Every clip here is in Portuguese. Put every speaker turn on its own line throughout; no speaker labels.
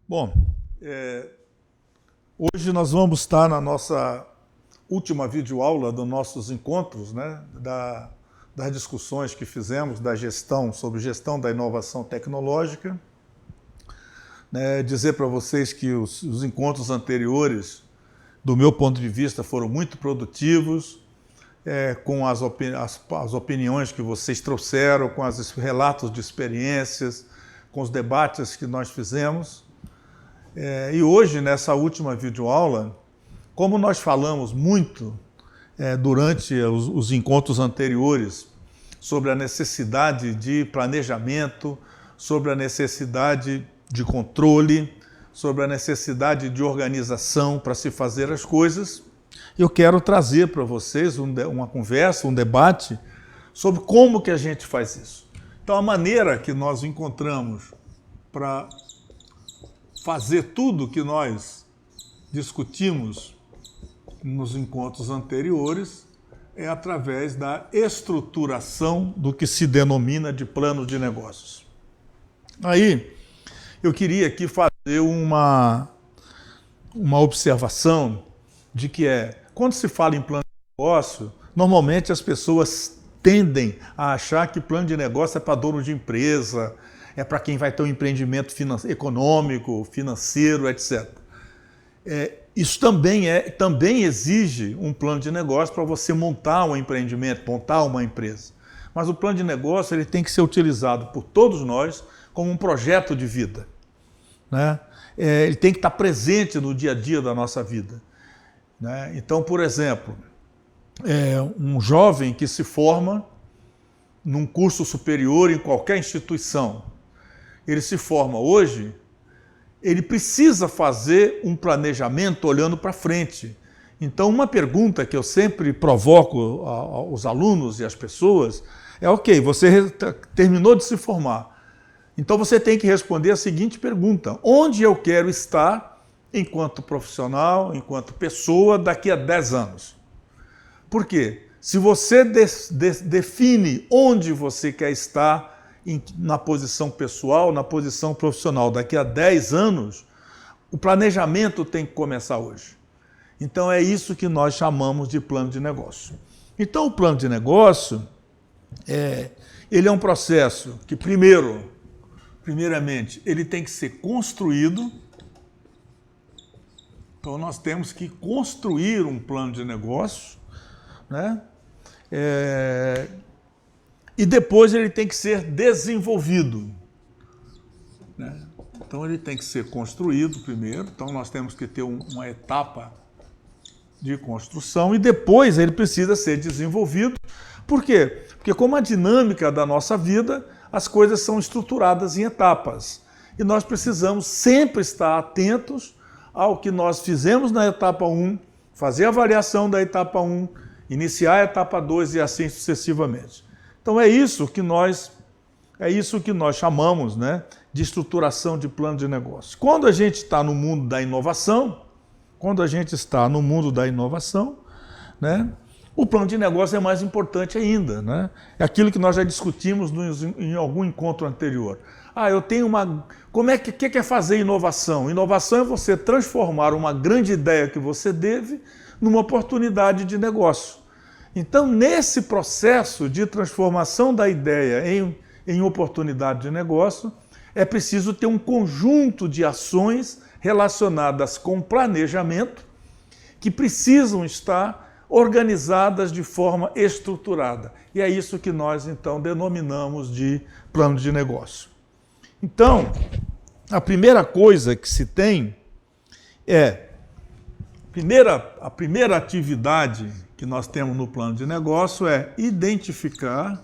Bom, hoje nós vamos estar na nossa última videoaula dos nossos encontros, né, das discussões que fizemos da gestão, sobre gestão da inovação tecnológica. Dizer para vocês que os encontros anteriores, do meu ponto de vista, foram muito produtivos, com as opiniões que vocês trouxeram, com os relatos de experiências, com os debates que nós fizemos. E hoje, nessa última videoaula, como nós falamos muito durante os encontros anteriores sobre a necessidade de planejamento, sobre a necessidade de controle, sobre a necessidade de organização para se fazer as coisas, eu quero trazer para vocês uma conversa, um debate sobre como que a gente faz isso. Então, a maneira que nós encontramos para fazer tudo que nós discutimos nos encontros anteriores é através da estruturação do que se denomina de plano de negócios. Aí, eu queria aqui fazer uma observação de que quando se fala em plano de negócio, normalmente as pessoas tendem a achar que plano de negócio é para dono de empresa, é para quem vai ter um empreendimento econômico, financeiro, etc. Isso também exige um plano de negócio para você montar um empreendimento, montar uma empresa. Mas o plano de negócio ele tem que ser utilizado por todos nós como um projeto de vida, né? Ele tem que estar presente no dia a dia da nossa vida, né? Então, por exemplo, um jovem que se forma num curso superior em qualquer instituição, ele se forma hoje, ele precisa fazer um planejamento olhando para frente. Então, uma pergunta que eu sempre provoco aos alunos e às pessoas é: ok, você terminou de se formar, então você tem que responder a seguinte pergunta: onde eu quero estar enquanto profissional, enquanto pessoa, daqui a 10 anos? Por quê? Se você define onde você quer estar na posição pessoal, na posição profissional daqui a 10 anos, o planejamento tem que começar hoje. Então é isso que nós chamamos de plano de negócio. Então o plano de negócio, ele é um processo que primeiramente, ele tem que ser construído. Então nós temos que construir um plano de negócio, né? E depois ele tem que ser desenvolvido, né? Então ele tem que ser construído primeiro, então nós temos que ter uma etapa de construção e depois ele precisa ser desenvolvido. Por quê? Porque como a dinâmica da nossa vida, as coisas são estruturadas em etapas e nós precisamos sempre estar atentos ao que nós fizemos na etapa 1, fazer a avaliação da etapa 1, iniciar a etapa 2 e assim sucessivamente. Então é isso que nós chamamos, né, de estruturação de plano de negócio. Quando a gente está no mundo da inovação, né, o plano de negócio é mais importante ainda, né? É aquilo que nós já discutimos em algum encontro anterior. Eu tenho Como é que é fazer inovação? Inovação é você transformar uma grande ideia que você teve numa oportunidade de negócio. Então, nesse processo de transformação da ideia em oportunidade de negócio, é preciso ter um conjunto de ações relacionadas com planejamento que precisam estar organizadas de forma estruturada. E é isso que nós, então, denominamos de plano de negócio. Então, a primeira coisa que se tem a primeira atividade que nós temos no plano de negócio é identificar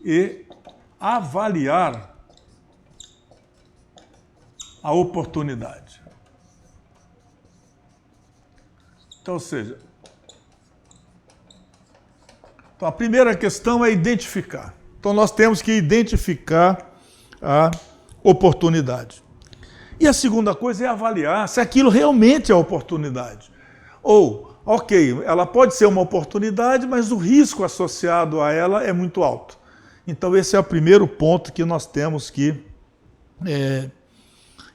e avaliar a oportunidade. Então, ou seja, a primeira questão é identificar. Então, nós temos que identificar a oportunidade. E a segunda coisa é avaliar se aquilo realmente é oportunidade. Ou, ok, ela pode ser uma oportunidade, mas o risco associado a ela é muito alto. Então esse é o primeiro ponto que nós temos que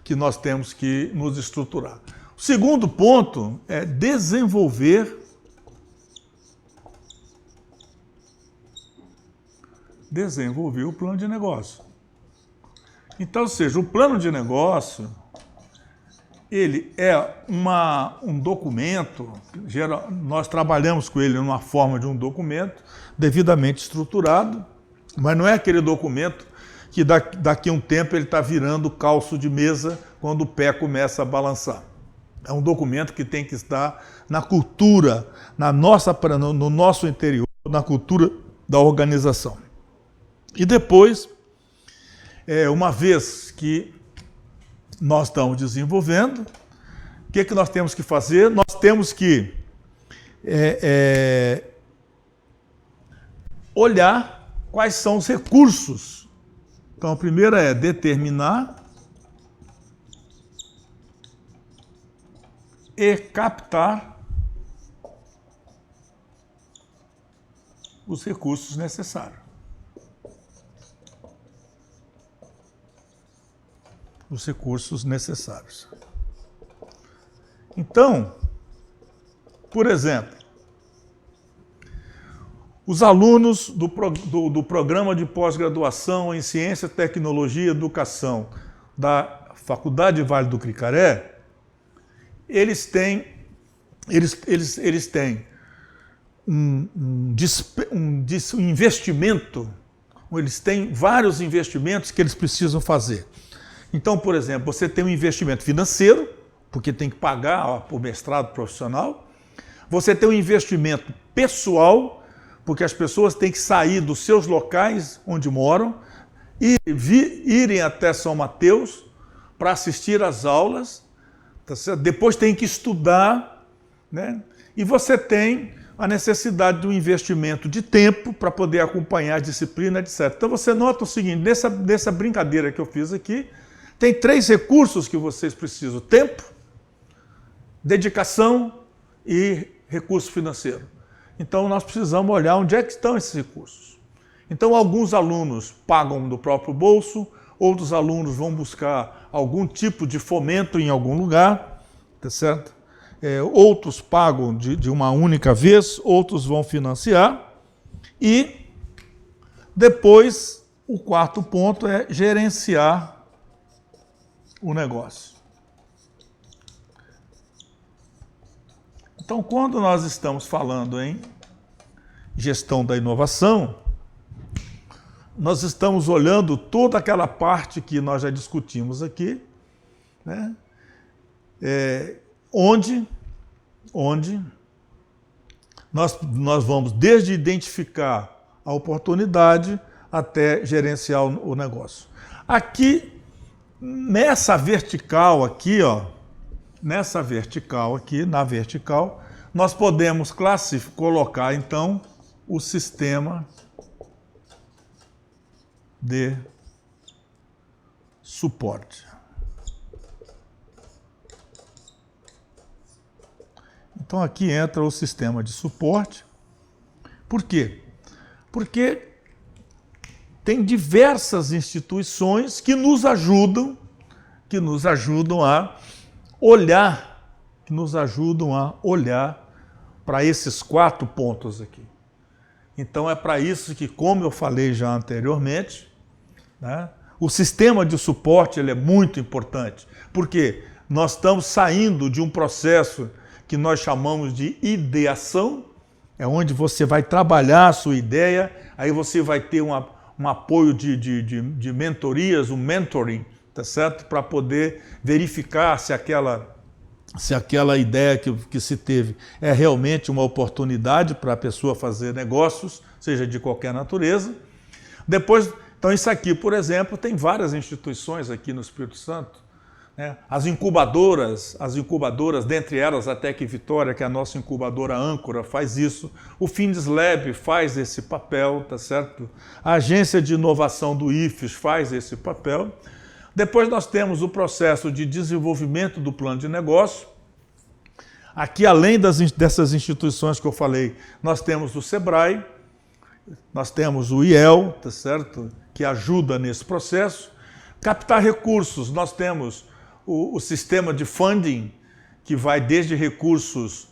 que nós temos que nos estruturar. O segundo ponto é desenvolver o plano de negócio. Então, ou seja, o plano de negócio, ele é um documento, nós trabalhamos com ele numa forma de um documento devidamente estruturado, mas não é aquele documento que daqui a um tempo ele está virando calço de mesa quando o pé começa a balançar. É um documento que tem que estar na cultura, no nosso interior, na cultura da organização. E depois, uma vez que nós estamos desenvolvendo, o que nós temos que fazer? Nós temos que olhar quais são os recursos. Então, a primeira é determinar e captar os recursos necessários. Os recursos necessários. Então, por exemplo, os alunos do programa de pós-graduação em Ciência, Tecnologia e Educação da Faculdade Vale do Cricaré, eles têm um investimento, eles têm vários investimentos que eles precisam fazer. Então, por exemplo, você tem um investimento financeiro, porque tem que pagar o mestrado profissional. Você tem um investimento pessoal, porque as pessoas têm que sair dos seus locais onde moram e irem até São Mateus para assistir às aulas. Tá certo? Depois tem que estudar, né? E você tem a necessidade de um investimento de tempo para poder acompanhar a disciplina, etc. Então você nota o seguinte, nessa brincadeira que eu fiz aqui, tem 3 recursos que vocês precisam: tempo, dedicação e recurso financeiro. Então nós precisamos olhar onde é que estão esses recursos. Então alguns alunos pagam do próprio bolso, outros alunos vão buscar algum tipo de fomento em algum lugar, tá certo? Outros pagam de uma única vez, outros vão financiar. E depois, o quarto ponto é gerenciar o negócio. Então, quando nós estamos falando em gestão da inovação, nós estamos olhando toda aquela parte que nós já discutimos aqui, né? Onde nós vamos desde identificar a oportunidade até gerenciar o negócio. Aqui, nessa vertical aqui, na vertical, nós podemos colocar, então, o sistema de suporte. Então, aqui entra o sistema de suporte. Por quê? Porque tem diversas instituições que nos ajudam a olhar para esses 4 pontos aqui. Então é para isso que, como eu falei já anteriormente, né, o sistema de suporte ele é muito importante, porque nós estamos saindo de um processo que nós chamamos de ideação, é onde você vai trabalhar a sua ideia, aí você vai ter um apoio de mentorias, um mentoring, tá certo? Para poder verificar se aquela ideia que se teve é realmente uma oportunidade para a pessoa fazer negócios, seja de qualquer natureza. Depois, então isso aqui, por exemplo, tem várias instituições aqui no Espírito Santo, né? As incubadoras, dentre elas a Tec Vitória, que é a nossa incubadora âncora, faz isso. O Findeslab faz esse papel, tá certo? A agência de inovação do IFES faz esse papel. Depois nós temos o processo de desenvolvimento do plano de negócio. Aqui, além dessas instituições que eu falei, nós temos o SEBRAE, nós temos o IEL, tá certo? Que ajuda nesse processo. Captar recursos, nós temos o sistema de funding, que vai desde recursos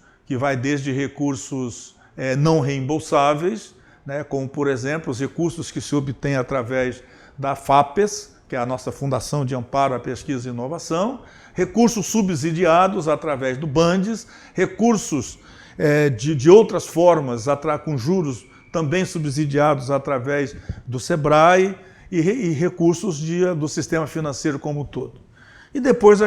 não reembolsáveis, né, como, por exemplo, os recursos que se obtêm através da FAPES, que é a nossa Fundação de Amparo à Pesquisa e Inovação, recursos subsidiados através do BANDES, recursos de outras formas, com juros também subsidiados através do SEBRAE e recursos do sistema financeiro como um todo. E depois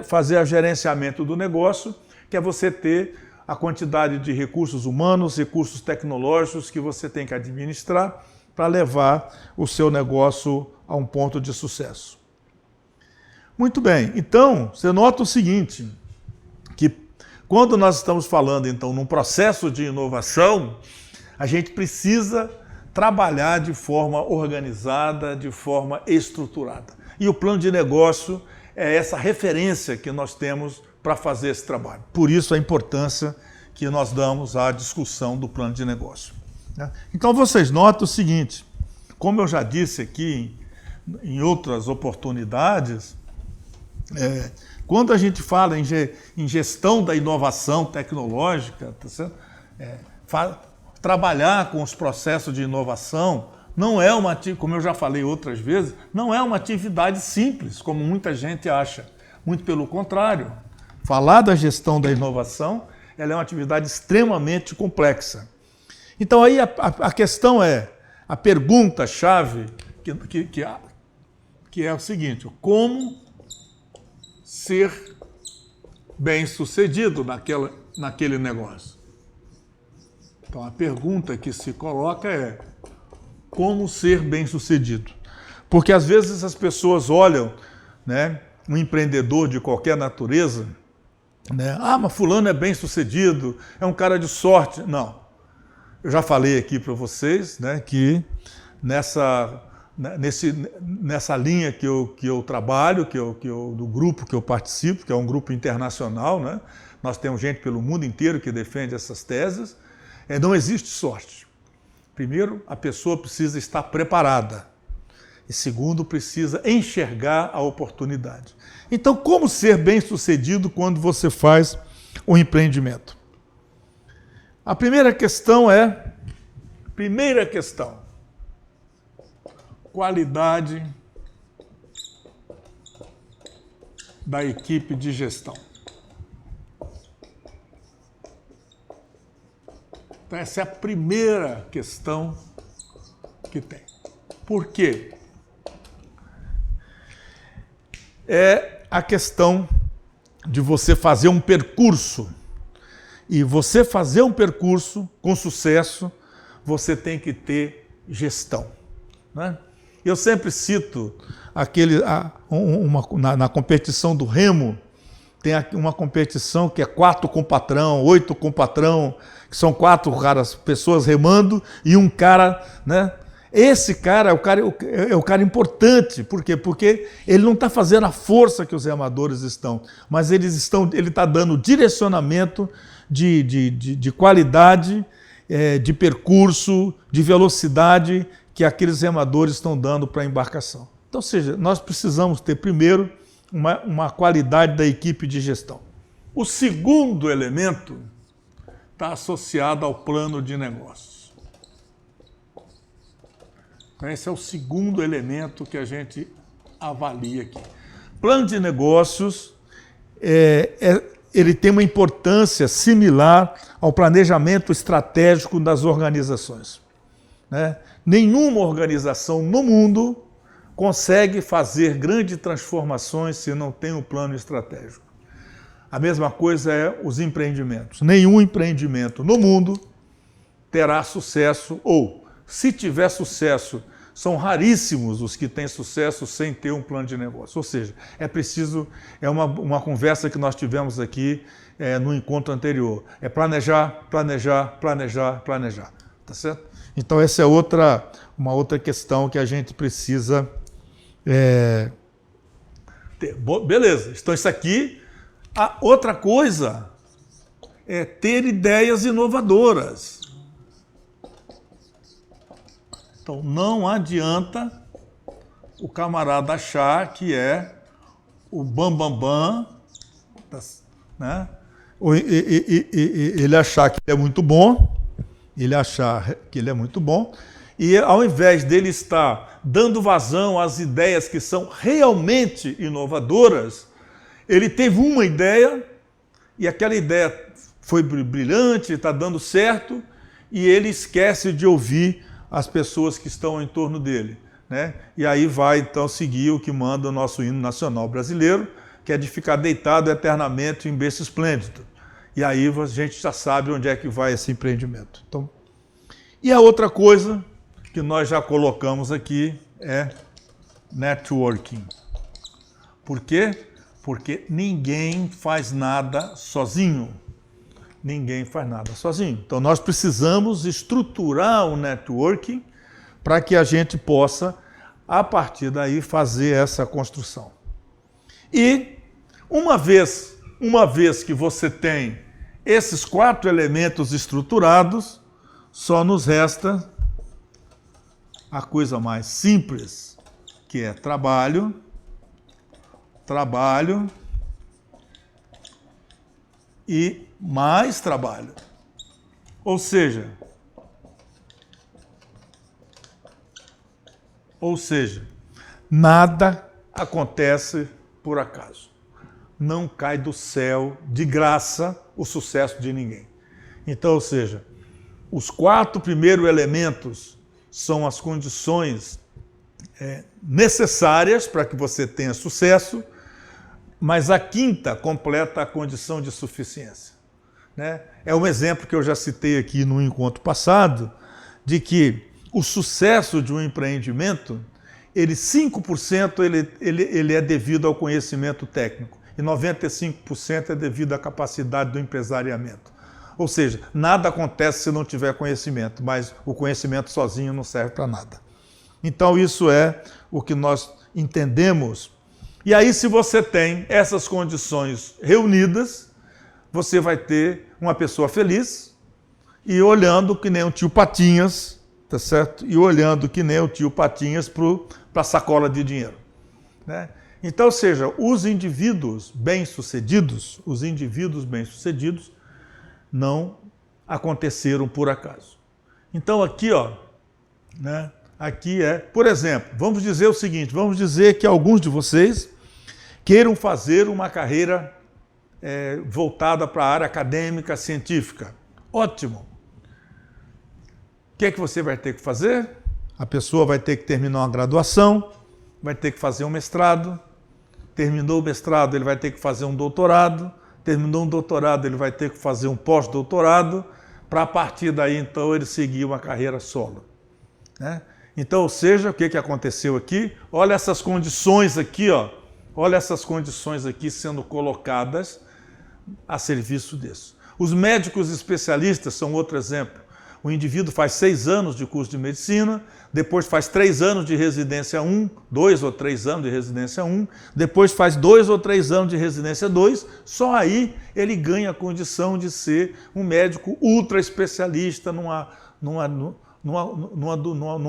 fazer o gerenciamento do negócio, que é você ter a quantidade de recursos humanos, recursos tecnológicos que você tem que administrar para levar o seu negócio a um ponto de sucesso. Muito bem, então você nota o seguinte, que quando nós estamos falando então num processo de inovação, a gente precisa trabalhar de forma organizada, de forma estruturada. E o plano de negócio é essa referência que nós temos para fazer esse trabalho. Por isso a importância que nós damos à discussão do plano de negócio. Então vocês notam o seguinte, como eu já disse aqui em outras oportunidades, quando a gente fala em gestão da inovação tecnológica, tá certo? Trabalhar com os processos de inovação não é uma, como eu já falei outras vezes, não é uma atividade simples, como muita gente acha. Muito pelo contrário. Falar da gestão da inovação, ela é uma atividade extremamente complexa. Então aí a questão a pergunta-chave, que é o seguinte, como ser bem-sucedido naquele negócio? Então a pergunta que se coloca é como ser bem-sucedido? Porque às vezes as pessoas olham, né, um empreendedor de qualquer natureza, né, mas fulano é bem-sucedido, é um cara de sorte. Não. Eu já falei aqui para vocês, né, que nessa linha que eu trabalho, do grupo que eu participo, que é um grupo internacional, né, nós temos gente pelo mundo inteiro que defende essas teses, não existe sorte. Primeiro, a pessoa precisa estar preparada. E segundo, precisa enxergar a oportunidade. Então, como ser bem-sucedido quando você faz um empreendimento? A primeira questão qualidade da equipe de gestão. Então, essa é a primeira questão que tem. Por quê? É a questão de você fazer um percurso. E você fazer um percurso com sucesso, você tem que ter gestão, né? Eu sempre cito na competição do remo, tem uma competição que é 4 com patrão, 8 com patrão, que são 4 pessoas remando e um cara, né? Esse cara é o cara importante. Por quê? Porque ele não está fazendo a força que os remadores estão, mas ele está dando direcionamento de qualidade, de percurso, de velocidade que aqueles remadores estão dando para a embarcação. Então, ou seja, nós precisamos ter primeiro uma qualidade da equipe de gestão. O segundo elemento está associado ao plano de negócios. Então, esse é o segundo elemento que a gente avalia aqui. Plano de negócios ele tem uma importância similar ao planejamento estratégico das organizações, né? Nenhuma organização no mundo consegue fazer grandes transformações se não tem um plano estratégico. A mesma coisa é os empreendimentos. Nenhum empreendimento no mundo terá sucesso, ou, se tiver sucesso, são raríssimos os que têm sucesso sem ter um plano de negócio. Ou seja, é uma conversa que nós tivemos aqui no encontro anterior. É planejar, planejar, planejar, planejar. Tá certo? Então essa é uma outra questão que a gente precisa ter. Beleza, então isso aqui. A outra coisa é ter ideias inovadoras. Então, não adianta o camarada achar que é o bambambam, né? Ele achar que ele é muito bom, e ao invés dele estar dando vazão às ideias que são realmente inovadoras, ele teve uma ideia, e aquela ideia foi brilhante, está dando certo, e ele esquece de ouvir as pessoas que estão em torno dele, né? E aí vai então seguir o que manda o nosso hino nacional brasileiro, que é de ficar deitado eternamente em berço esplêndido. E aí a gente já sabe onde é que vai esse empreendimento. Então, e a outra coisa que nós já colocamos aqui é networking. Por quê? Porque ninguém faz nada sozinho. Ninguém faz nada sozinho. Então nós precisamos estruturar o networking para que a gente possa, a partir daí, fazer essa construção. E uma vez que você tem esses 4 elementos estruturados, só nos resta a coisa mais simples, que é trabalho e mais trabalho. Ou seja, nada acontece por acaso. Não cai do céu de graça o sucesso de ninguém. Então, ou seja, os 4 primeiros elementos são as condições necessárias para que você tenha sucesso, mas a 5ª completa a condição de suficiência, né? É um exemplo que eu já citei aqui no encontro passado, de que o sucesso de um empreendimento, 5% ele é devido ao conhecimento técnico e 95% é devido à capacidade do empresariamento. Ou seja, nada acontece se não tiver conhecimento, mas o conhecimento sozinho não serve para nada. Então isso é o que nós entendemos. E aí, se você tem essas condições reunidas, você vai ter uma pessoa feliz e olhando que nem o tio Patinhas, tá certo? E olhando que nem o tio Patinhas para a sacola de dinheiro, né? Então, ou seja, os indivíduos bem-sucedidos não aconteceram por acaso. Então aqui, ó, né? Aqui por exemplo, vamos dizer o seguinte, vamos dizer que alguns de vocês queiram fazer uma carreira voltada para a área acadêmica, científica. Ótimo. O que é que você vai ter que fazer? A pessoa vai ter que terminar uma graduação, vai ter que fazer um mestrado, terminou o mestrado, ele vai ter que fazer um doutorado, terminou um doutorado, ele vai ter que fazer um pós-doutorado, para a partir daí, então, ele seguir uma carreira solo, né? Então, ou seja, o que aconteceu aqui? Olha essas condições aqui, ó. Olha essas condições aqui sendo colocadas a serviço disso. Os médicos especialistas são outro exemplo. O indivíduo faz 6 anos de curso de medicina, depois faz 3 anos de residência 1, 2 ou 3 anos de residência 1, depois faz 2 ou 3 anos de residência 2, só aí ele ganha a condição de ser um médico ultra especialista num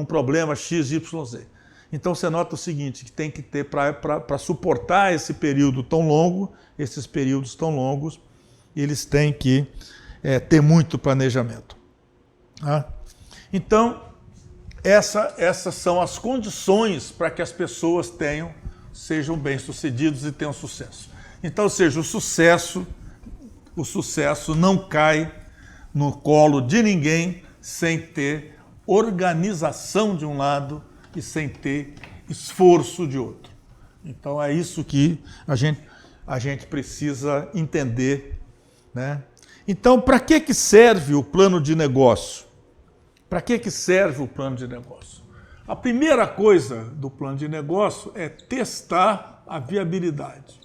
problema XYZ. Então você nota o seguinte, que tem que ter, para suportar esse período tão longo, esses períodos tão longos, eles têm que ter muito planejamento. Então, essas são as condições para que as pessoas sejam bem-sucedidos e tenham sucesso. Então, ou seja, o sucesso não cai no colo de ninguém sem ter organização de um lado e sem ter esforço de outro. Então, é isso que a gente precisa entender, né? Então, para que serve o plano de negócio? Para que serve o plano de negócio? A primeira coisa do plano de negócio é testar a viabilidade.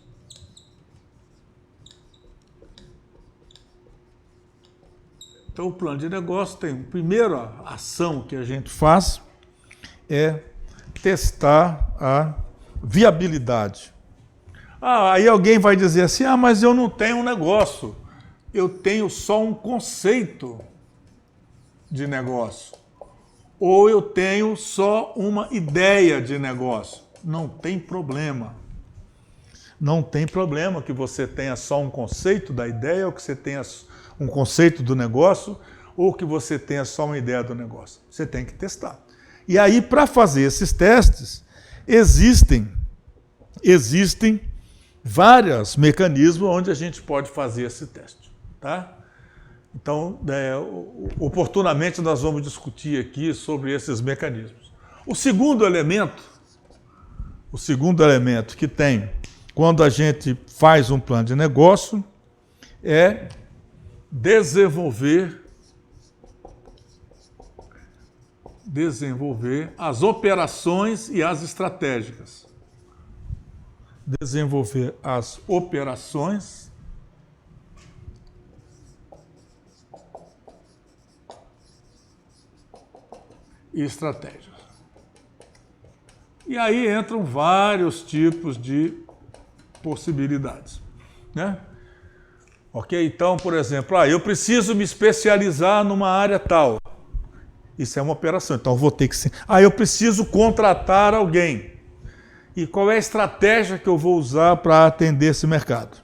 Então, o plano de negócio tem a primeira ação que a gente faz é testar a viabilidade. Aí alguém vai dizer assim, mas eu não tenho um negócio, eu tenho só um conceito de negócio, ou eu tenho só uma ideia de negócio. Não tem problema. Não tem problema que você tenha só um conceito da ideia, ou que você tenha um conceito do negócio, ou que você tenha só uma ideia do negócio. Você tem que testar. E aí, para fazer esses testes, existem vários mecanismos onde a gente pode fazer esse teste. Tá? Então, oportunamente, nós vamos discutir aqui sobre esses mecanismos. O segundo elemento que tem quando a gente faz um plano de negócio é desenvolver as operações e as estratégicas. Desenvolver as operações e estratégias. E aí entram vários tipos de possibilidades, né? Ok? Então, por exemplo, eu preciso me especializar numa área tal. Isso é uma operação, então eu vou ter que... eu preciso contratar alguém. E qual é a estratégia que eu vou usar para atender esse mercado?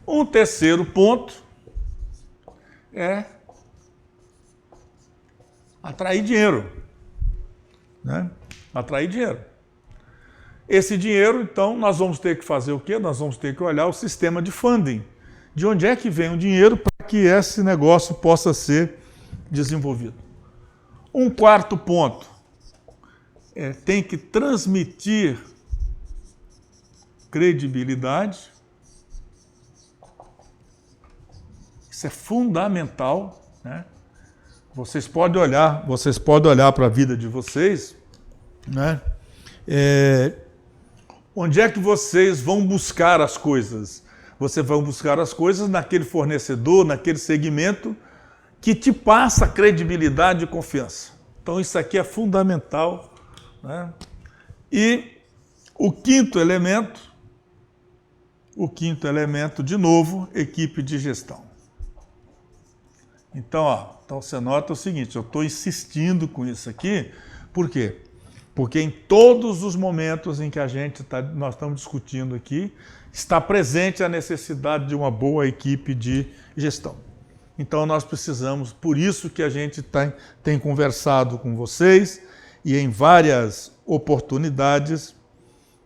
Um terceiro ponto é atrair dinheiro, né? Atrair dinheiro. Esse dinheiro, então, nós vamos ter que fazer o quê? Nós vamos ter que olhar o sistema de funding. De onde é que vem o dinheiro para que esse negócio possa ser desenvolvido? Um quarto ponto tem que transmitir credibilidade. Isso é fundamental, né? Vocês podem olhar para a vida de vocês, né? Onde é que vocês vão buscar as coisas? Vocês vão buscar as coisas naquele fornecedor, naquele segmento que te passa credibilidade e confiança. Então isso aqui é fundamental, né? E o quinto elemento, de novo, equipe de gestão. Então, você nota o seguinte, eu estou insistindo com isso aqui, por quê? Porque em todos os momentos em que nós estamos discutindo aqui, está presente a necessidade de uma boa equipe de gestão. Então nós precisamos, por isso que a gente tem conversado com vocês e em várias oportunidades,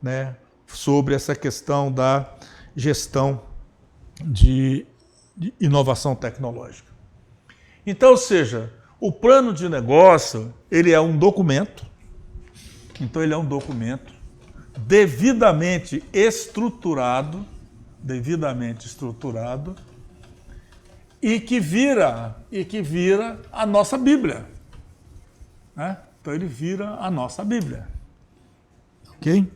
né, sobre essa questão da gestão de inovação tecnológica. Então, ou seja, o plano de negócio, ele é um documento. Então ele é um documento devidamente estruturado e que vira a nossa Bíblia, né? Então ele vira a nossa Bíblia, ok?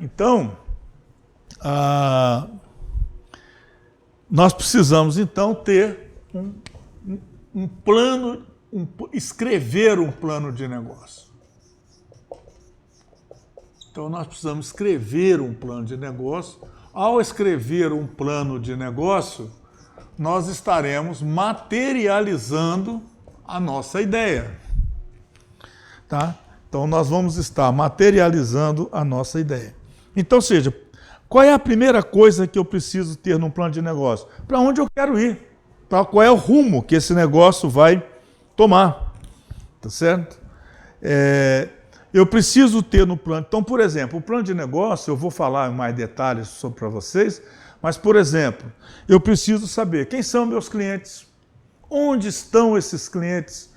Então nós precisamos então ter um plano, escrever um plano de negócio. Então, nós precisamos escrever um plano de negócio. Ao escrever um plano de negócio, nós estaremos materializando a nossa ideia. Tá? Então, nós vamos estar materializando a nossa ideia. Então, ou seja, qual é a primeira coisa que eu preciso ter num plano de negócio? Para onde eu quero ir? Qual é o rumo que esse negócio vai tomar? Tá certo? Eu preciso ter no plano. Então, por exemplo, o plano de negócio, eu vou falar em mais detalhes sobre para vocês, mas, por exemplo, eu preciso saber quem são meus clientes, onde estão esses clientes,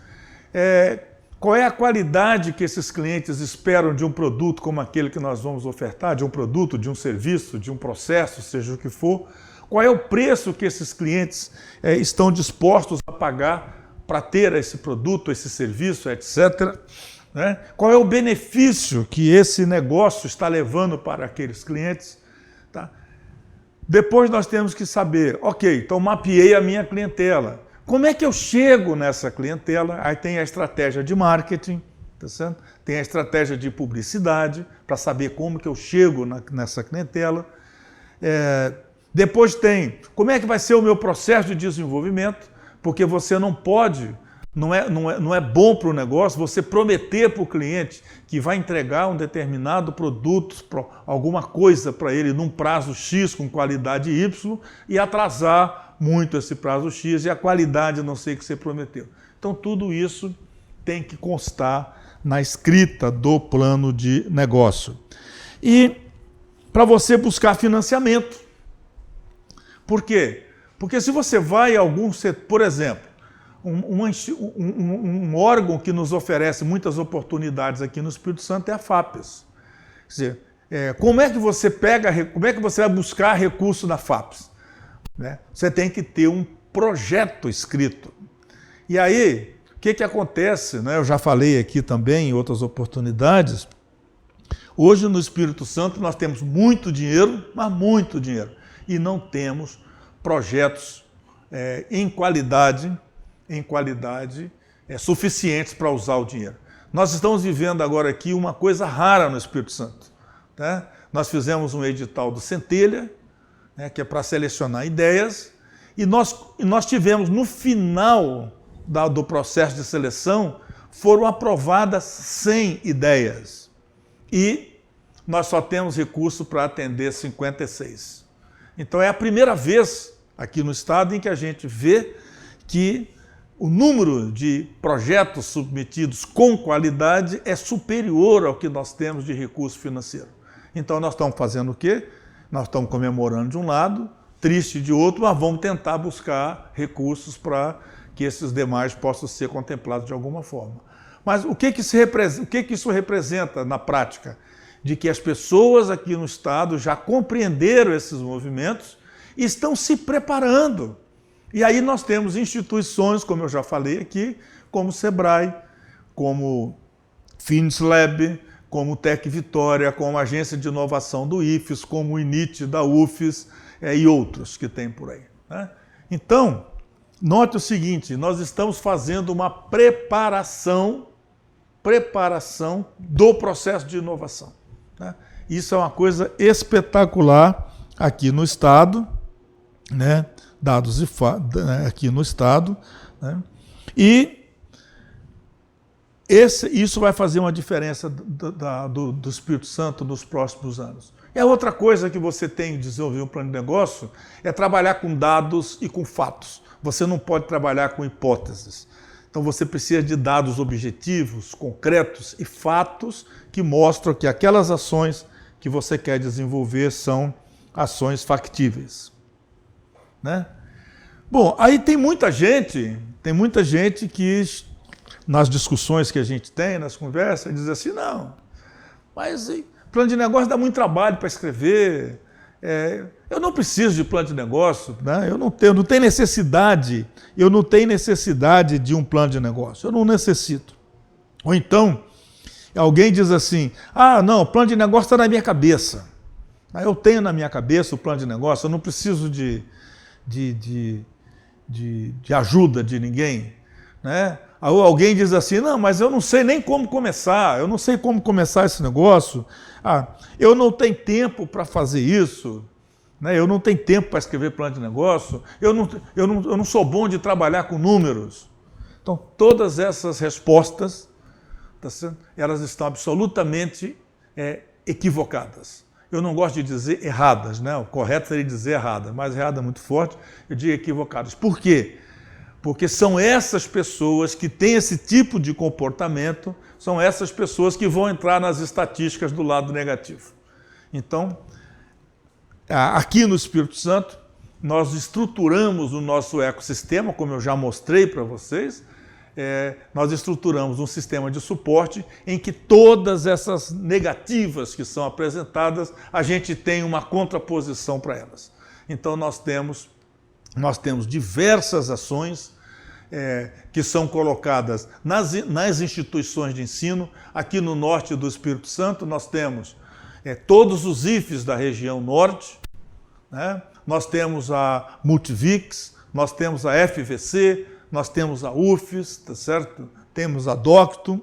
qual é a qualidade que esses clientes esperam de um produto como aquele que nós vamos ofertar, de um produto, de um serviço, de um processo, seja o que for, qual é o preço que esses clientes estão dispostos a pagar para ter esse produto, esse serviço, etc., né? Qual é o benefício que esse negócio está levando para aqueles clientes? Tá? Depois nós temos que saber, ok, então mapeei a minha clientela. Como é que eu chego nessa clientela? Aí tem a estratégia de marketing, tá certo? Tem a estratégia de publicidade, para saber como que eu chego nessa clientela. Depois tem como é que vai ser o meu processo de desenvolvimento, porque você não pode Não é bom para o negócio você prometer para o cliente que vai entregar um determinado produto, alguma coisa para ele num prazo X com qualidade Y e atrasar muito esse prazo X e a qualidade não sei o que você prometeu. Então tudo isso tem que constar na escrita do plano de negócio. E para você buscar financiamento. Por quê? Porque se você vai a algum setor, por exemplo, um órgão que nos oferece muitas oportunidades aqui no Espírito Santo é a FAPES. Quer dizer, como é que você vai buscar recurso na FAPES? Né? Você tem que ter um projeto escrito. E aí, o que acontece? Né? Eu já falei aqui também em outras oportunidades. Hoje no Espírito Santo nós temos muito dinheiro, mas muito dinheiro. E não temos projetos em qualidade suficientes para usar o dinheiro. Nós estamos vivendo agora aqui uma coisa rara no Espírito Santo. Né? Nós fizemos um edital do Centelha, né, que é para selecionar ideias, e nós tivemos no final do processo de seleção, foram aprovadas 100 ideias. E nós só temos recurso para atender 56. Então é a primeira vez aqui no estado em que a gente vê que o número de projetos submetidos com qualidade é superior ao que nós temos de recurso financeiro. Então nós estamos fazendo o quê? Nós estamos comemorando de um lado, triste de outro, mas vamos tentar buscar recursos para que esses demais possam ser contemplados de alguma forma. Mas o que isso representa na prática? De que as pessoas aqui no estado já compreenderam esses movimentos e estão se preparando. E aí nós temos instituições, como eu já falei aqui, como o Sebrae, como FinSlab, como o Tec Vitória, como a Agência de Inovação do IFES, como o INIT da UFES e outros que tem por aí. Né? Então, note o seguinte, nós estamos fazendo uma preparação do processo de inovação. Né? Isso é uma coisa espetacular aqui no estado, né? Dados aqui no estado, né? E isso vai fazer uma diferença do Espírito Santo nos próximos anos. E a outra coisa que você tem de desenvolver um plano de negócio é trabalhar com dados e com fatos. Você não pode trabalhar com hipóteses. Então você precisa de dados objetivos, concretos e fatos que mostram que aquelas ações que você quer desenvolver são ações factíveis. Né? Bom, aí tem muita gente que nas discussões que a gente tem, nas conversas, diz assim, não, mas plano de negócio dá muito trabalho para escrever, eu não preciso de plano de negócio, né? Eu não tenho necessidade de um plano de negócio, eu não necessito. Ou então, alguém diz assim, não, o plano de negócio está na minha cabeça. Eu tenho na minha cabeça o plano de negócio, eu não preciso de ajuda de ninguém. Né? Alguém diz assim, não, mas eu não sei nem como começar, eu não sei como começar esse negócio, eu não tenho tempo para fazer isso, né? Eu não tenho tempo para escrever plano de negócio, eu não sou bom de trabalhar com números. Então, todas essas respostas, tá certo? Elas estão absolutamente equivocadas. Eu não gosto de dizer erradas, né? O correto seria dizer errada, mas errada é muito forte, eu digo equivocadas. Por quê? Porque são essas pessoas que têm esse tipo de comportamento, são essas pessoas que vão entrar nas estatísticas do lado negativo. Então, aqui no Espírito Santo, nós estruturamos o nosso ecossistema, como eu já mostrei para vocês, nós estruturamos um sistema de suporte em que todas essas negativas que são apresentadas, a gente tem uma contraposição para elas. Então, nós temos diversas ações que são colocadas nas instituições de ensino. Aqui no norte do Espírito Santo, nós temos todos os IFES da região norte, né? Nós temos a Multivix, nós temos a FVC, nós temos a UFES, tá certo? Temos a Docto,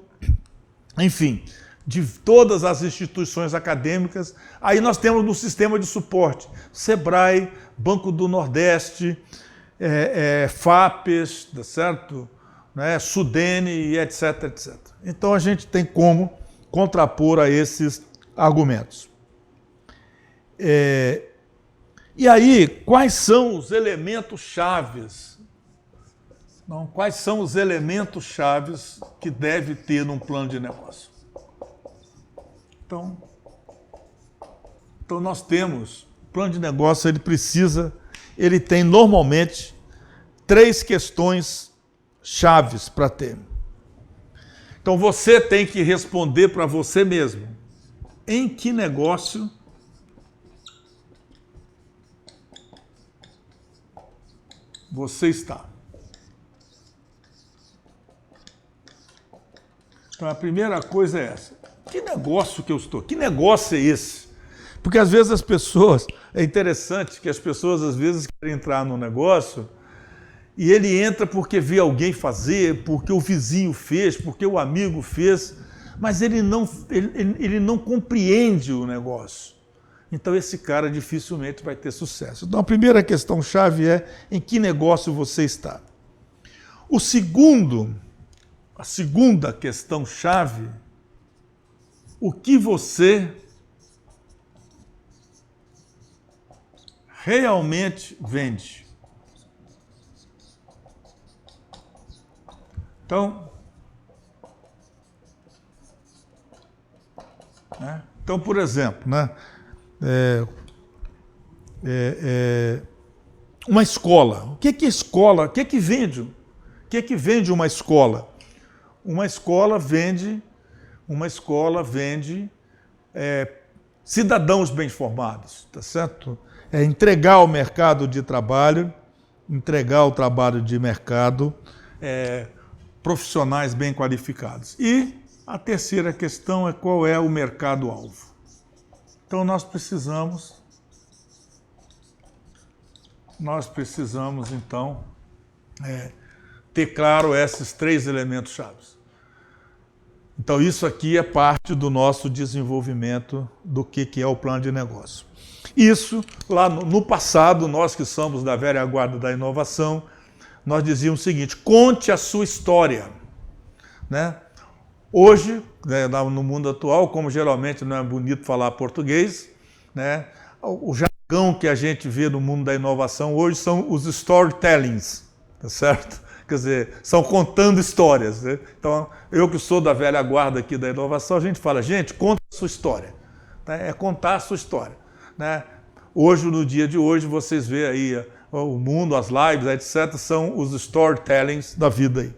enfim, de todas as instituições acadêmicas. Aí nós temos no sistema de suporte Sebrae, Banco do Nordeste, FAPES, tá certo? né, Sudene e etc, etc. Então a gente tem como contrapor a esses argumentos. E aí, quais são os elementos chaves? Não, quais são os elementos chaves que deve ter num plano de negócio? Então nós temos, o plano de negócio ele tem normalmente 3 questões chaves para ter. Então você tem que responder para você mesmo, em que negócio você está. Então a primeira coisa é essa. Que negócio que eu estou? Que negócio é esse? Porque às vezes é interessante que as pessoas às vezes querem entrar no negócio e ele entra porque vê alguém fazer, porque o vizinho fez, porque o amigo fez, mas ele não compreende o negócio. Então esse cara dificilmente vai ter sucesso. Então a primeira questão-chave é em que negócio você está. A segunda questão-chave, o que você realmente vende. Então, por exemplo, uma escola. O que é escola? O que é que vende? O que é que vende uma escola? Uma escola vende cidadãos bem formados, tá certo? É entregar ao mercado de trabalho, entregar ao trabalho de mercado profissionais bem qualificados. E a terceira questão é qual é o mercado-alvo. Então nós precisamos então ter claro esses 3 elementos chaves. Então isso aqui é parte do nosso desenvolvimento do que é o plano de negócio. Isso, lá no passado, nós que somos da velha guarda da inovação, nós dizíamos o seguinte: conte a sua história. Né? Hoje, no mundo atual, como geralmente não é bonito falar português, né? O jargão que a gente vê no mundo da inovação hoje são os storytellings, tá certo? Quer dizer, são contando histórias. Né? Então, eu que sou da velha guarda aqui da inovação, a gente fala, gente, conta a sua história. Né? É contar a sua história. Né? Hoje, no dia de hoje, vocês veem aí o mundo, as lives, etc., são os storytellings da vida aí.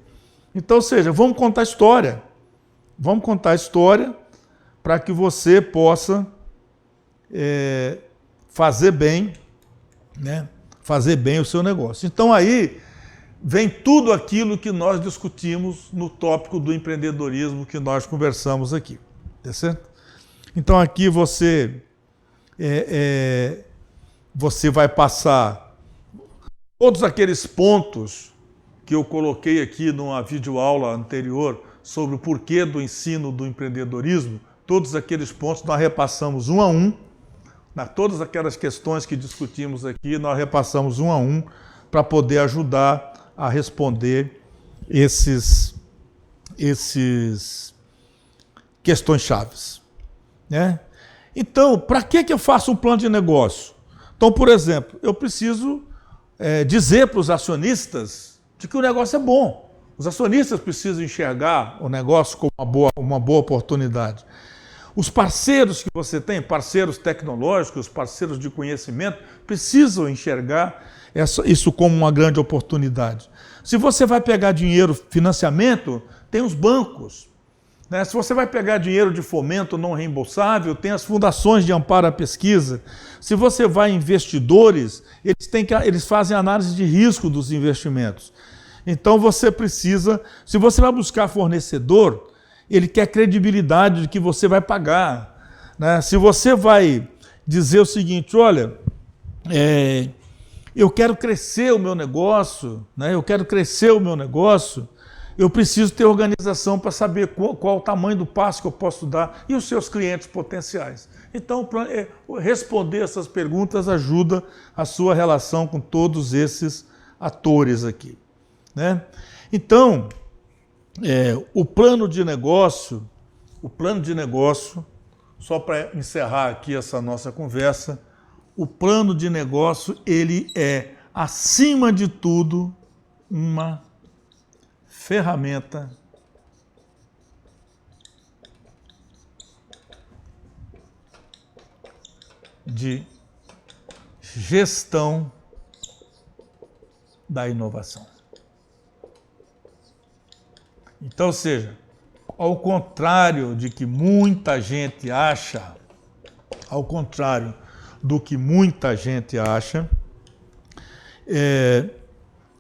Então, ou seja, vamos contar a história. Vamos contar a história para que você possa fazer bem, né? Fazer bem o seu negócio. Então aí vem tudo aquilo que nós discutimos no tópico do empreendedorismo que nós conversamos aqui. Tá certo? Então aqui você vai passar todos aqueles pontos que eu coloquei aqui numa videoaula anterior sobre o porquê do ensino do empreendedorismo, todos aqueles pontos nós repassamos um a um, todas aquelas questões que discutimos aqui, nós repassamos um a um para poder ajudar a responder esses questões chaves. Né? Então, para que eu faço um plano de negócio? Então, por exemplo, eu preciso dizer para os acionistas de que o negócio é bom. Os acionistas precisam enxergar o negócio como uma boa oportunidade. Os parceiros que você tem, parceiros tecnológicos, parceiros de conhecimento, precisam enxergar isso como uma grande oportunidade. Se você vai pegar dinheiro, financiamento, tem os bancos. Né? Se você vai pegar dinheiro de fomento não reembolsável, tem as fundações de amparo à pesquisa. Se você vai em investidores, eles fazem análise de risco dos investimentos. Então você precisa, se você vai buscar fornecedor, ele quer credibilidade de que você vai pagar. Né? Se você vai dizer o seguinte, olha, eu quero crescer o meu negócio, né? Eu preciso ter organização para saber qual o tamanho do passo que eu posso dar e os seus clientes potenciais. Então, responder essas perguntas ajuda a sua relação com todos esses atores aqui. Né? Então, o plano de negócio, só para encerrar aqui essa nossa conversa, o plano de negócio, ele é, acima de tudo, uma ferramenta de gestão da inovação. Então, ou seja, ao contrário de que muita gente acha,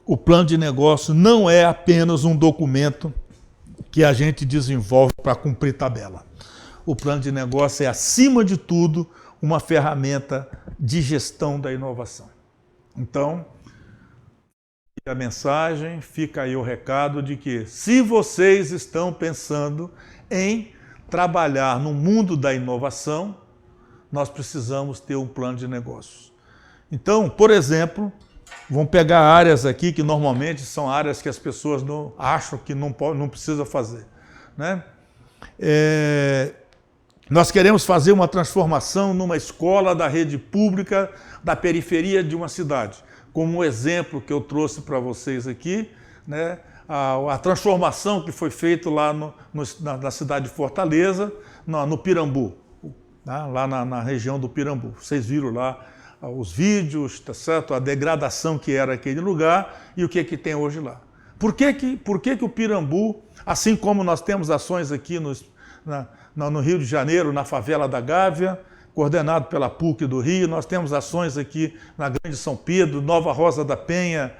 o plano de negócio não é apenas um documento que a gente desenvolve para cumprir tabela. O plano de negócio é, acima de tudo, uma ferramenta de gestão da inovação. Então, a mensagem, fica aí o recado de que, se vocês estão pensando em trabalhar no mundo da inovação, nós precisamos ter um plano de negócios. Então, por exemplo, vamos pegar áreas aqui que normalmente são áreas que as pessoas não acham que não precisa fazer, né? Nós queremos fazer uma transformação numa escola da rede pública da periferia de uma cidade. Como um exemplo que eu trouxe para vocês aqui, né, a transformação que foi feita lá na cidade de Fortaleza, no Pirambu, né, lá na região do Pirambu. Vocês viram lá os vídeos, tá certo? A degradação que era aquele lugar e o que tem hoje lá. Por que o Pirambu, assim como nós temos ações aqui no Rio de Janeiro, na favela da Gávea, coordenado pela PUC do Rio, nós temos ações aqui na Grande São Pedro, Nova Rosa da Penha,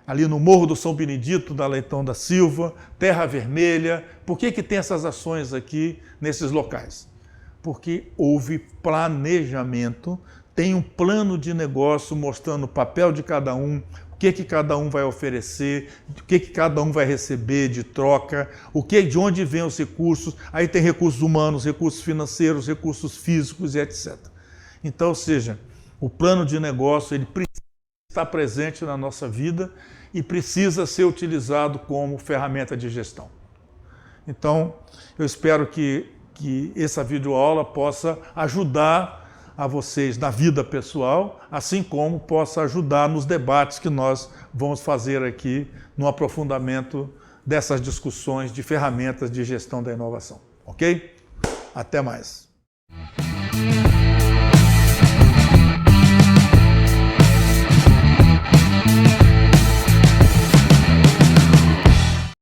ali no Morro do São Benedito, da Leitão da Silva, Terra Vermelha. Por que tem essas ações aqui nesses locais? Porque houve planejamento, tem um plano de negócio mostrando o papel de cada um, o que cada um vai oferecer, o que cada um vai receber de troca, de onde vêm os recursos. Aí tem recursos humanos, recursos financeiros, recursos físicos e etc. Então, ou seja, o plano de negócio, ele precisa estar presente na nossa vida e precisa ser utilizado como ferramenta de gestão. Então, eu espero que essa videoaula possa ajudar a vocês na vida pessoal, assim como possa ajudar nos debates que nós vamos fazer aqui no aprofundamento dessas discussões de ferramentas de gestão da inovação. Ok? Até mais.